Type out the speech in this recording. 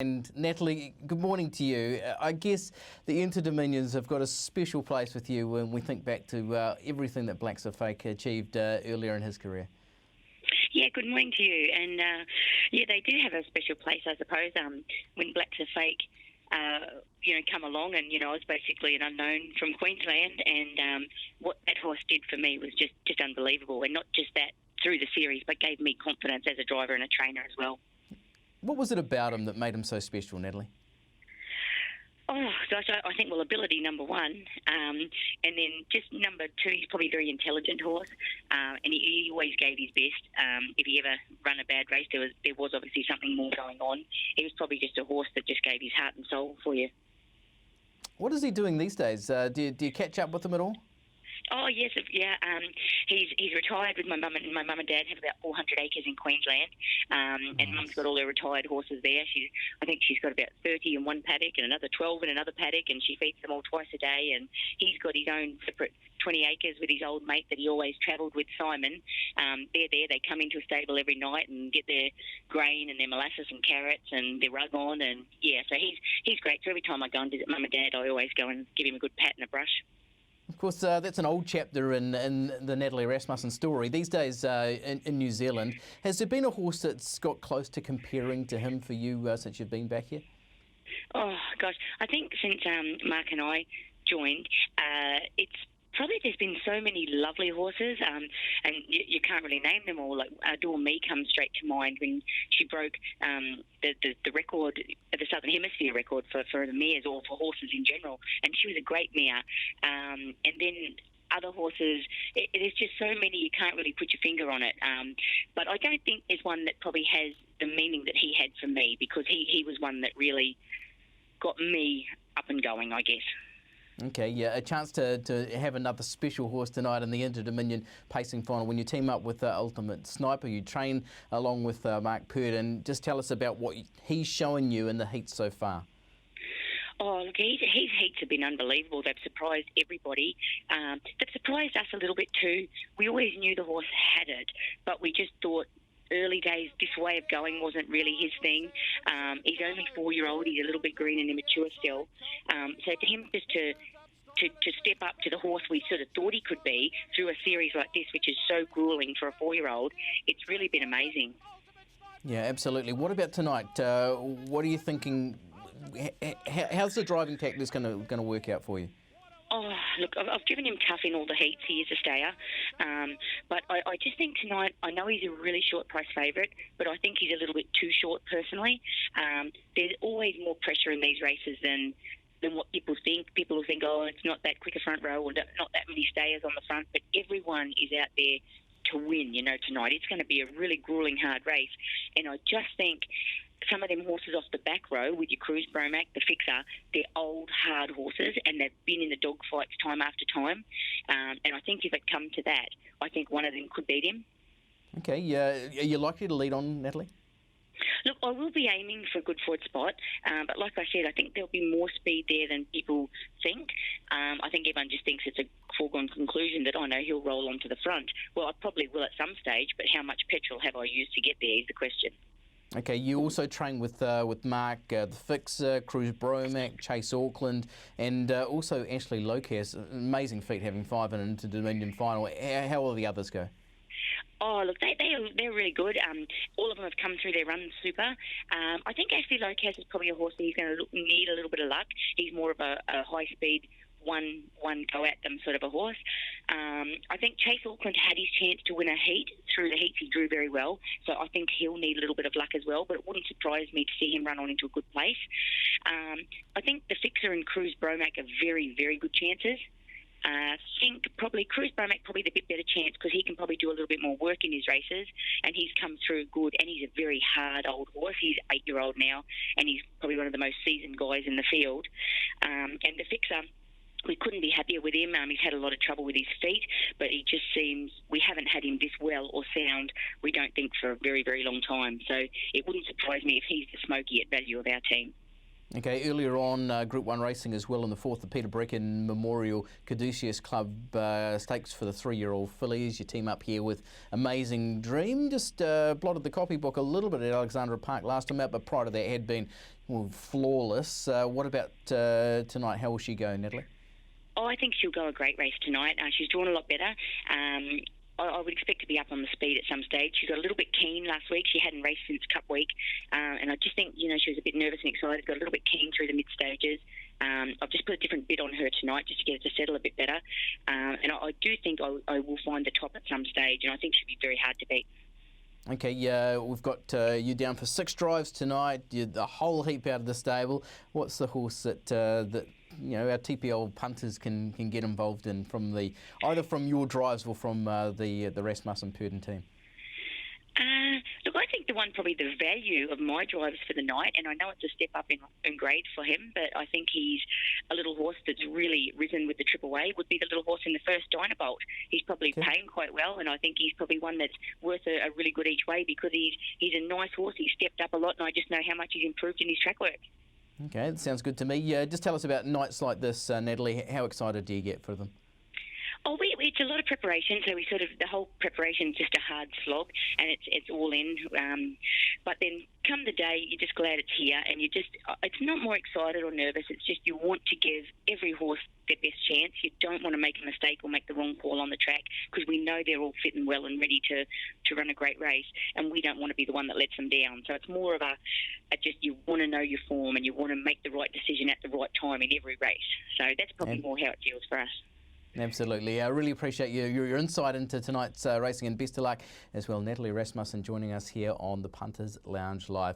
And Natalie, good morning to you. I guess the Inter-Dominions have got a special place with you when we think back to everything that Black Fake achieved earlier in his career. Yeah, good morning to you. And they do have a special place, I suppose. When Black Fake, come along, and I was basically an unknown from Queensland, and what that horse did for me was just unbelievable. And not just that through the series, but gave me confidence as a driver and a trainer as well. What was it about him that made him so special, Natalie? Oh, gosh, I think, ability, number one. And then just number two, he's probably a very intelligent horse. And he always gave his best. If he ever ran a bad race, there was obviously something more going on. He was probably just a horse that just gave his heart and soul for you. What is he doing these days? Do you catch up with him at all? Oh, yes, yeah. He's retired with my mum and dad have about 400 acres in Queensland, and Mum's got all her retired horses there. I think she's got about 30 in one paddock and another 12 in another paddock, and she feeds them all twice a day. And he's got his own separate 20 acres with his old mate that he always travelled with, Simon. They're there. They come into a stable every night and get their grain and their molasses and carrots and their rug on. And yeah, so he's great. So every time I go and visit Mum and Dad, I always go and give him a good pat and a brush. Of course, that's an old chapter in the Natalie Rasmussen story. These days in New Zealand, has there been a horse that's got close to comparing to him for you since you've been back here? Oh, gosh. I think since Mark and I joined, there's been so many lovely horses, and you can't really name them all. Like Adore Me comes straight to mind when she broke the record, the Southern Hemisphere record for the mares or for horses in general, and she was a great mare. And then other horses, there's just so many you can't really put your finger on it. But I don't think there's one that probably has the meaning that he had for me, because he was one that really got me up and going, I guess. Okay, yeah, a chance to have another special horse tonight in the Inter-Dominion pacing final. When you team up with Ultimate Sniper, you train along with Mark Pert, and just tell us about what he's showing you in the heats so far. Oh, look, his heats have been unbelievable. They've surprised everybody. They've surprised us a little bit too. We always knew the horse had it, but we just thought early days this way of going wasn't really his thing. He's only 4-year-old. He's a little bit green and immature still. So to him just to step up to the horse we sort of thought he could be through a series like this, which is so grueling for a 4-year-old, it's really been amazing. Yeah, absolutely. What about tonight? What are you thinking? How's the driving tactics going to work out for you? Oh, look, I've given him tough in all the heats. He is a stayer. But I just think tonight, I know he's a really short price favourite, but I think he's a little bit too short personally. There's always more pressure in these races than what people think. People will think, oh, it's not that quick a front row or not that many stayers on the front, but everyone is out there to win, tonight. It's going to be a really grueling, hard race. And I just think some of them horses off the back row with your Cruise Bromac, the Fixer, they're old, hard horses, and they've been in the dogfights time after time. And I think if it come to that, I think one of them could beat him. Okay, are you likely to lead on, Natalie? Look, I will be aiming for a good forward spot, but like I said, I think there'll be more speed there than people think. I think everyone just thinks it's a foregone conclusion that, no, he'll roll onto the front. Well, I probably will at some stage, but how much petrol have I used to get there is the question. Okay, you also train with Mark, the Fixer, Cruise Bromac, Chase Auckland, and also Ashley Locas. Amazing feat having 5 in an Inter-Dominion final. How will the others go? Oh, look, they're really good. All of them have come through their run super. I think Ashley Locas is probably a horse that he's going to need a little bit of luck. He's more of a high-speed, one go at them sort of a horse. I think Chase Auckland had his chance to win a heat. Through the heats he drew very well, so I think he'll need a little bit of luck as well, but it wouldn't surprise me to see him run on into a good place. I think the Fixer and Cruise Bromac are very, very good chances. I think probably Cruise Bromac probably the bit better chance, because he can probably do a little bit more work in his races, and he's come through good, and he's a very hard old horse. He's 8-year-old now, and he's probably one of the most seasoned guys in the field. And the Fixer, we couldn't be happier with him. He's had a lot of trouble with his feet, but he just seems, we haven't had him this well or sound, we don't think, for a very, very long time. So it wouldn't surprise me if he's the smoky at value of our team. Okay, earlier on, Group 1 racing as well in the 4th, the Peter Brecken Memorial Caduceus Club Stakes for the 3-year-old fillies. You team up here with Amazing Dream. Just blotted the copybook a little bit at Alexandra Park last time out, but prior to that had been flawless. What about tonight? How will she go, Natalie? Oh, I think she'll go a great race tonight. She's drawn a lot better. I would expect to be up on the speed at some stage. She got a little bit keen last week. She hadn't raced since Cup Week. And I just think, she was a bit nervous and excited, got a little bit keen through the mid-stages. I've just put a different bit on her tonight just to get her to settle a bit better. And I do think I will find the top at some stage, and I think she'll be very hard to beat. Okay, we've got you down for 6 drives tonight. You're a whole heap out of the stable. What's the horse that our TPL punters can get involved in either from your drives or from the Rasmussen Purden team? Look, I think the one probably the value of my drives for the night, and I know it's a step up in grade for him, but I think he's a little horse that's really risen with the Triple A, would be the little horse in the first Dynabolt. He's probably paying quite well, and I think he's probably one that's worth a really good each way because he's a nice horse. He's stepped up a lot, and I just know how much he's improved in his track work. Okay, that sounds good to me. Just tell us about nights like this, Natalie. How excited do you get for them? Oh, it's a lot of preparation, so the whole preparation is just a hard slog, and it's all in. But then come the day, you're just glad it's here, and it's not more excited or nervous, it's just you want to give every horse their best chance. You don't want to make a mistake or make the wrong call on the track because we know they're all fit and well and ready to run a great race, and we don't want to be the one that lets them down. So it's more of you want to know your form and you want to make the right decision at the right time in every race. So that's probably more how it feels for us. Absolutely. I really appreciate your insight into tonight's racing, and best of luck as well. Natalie Rasmussen joining us here on the Punters Lounge Live.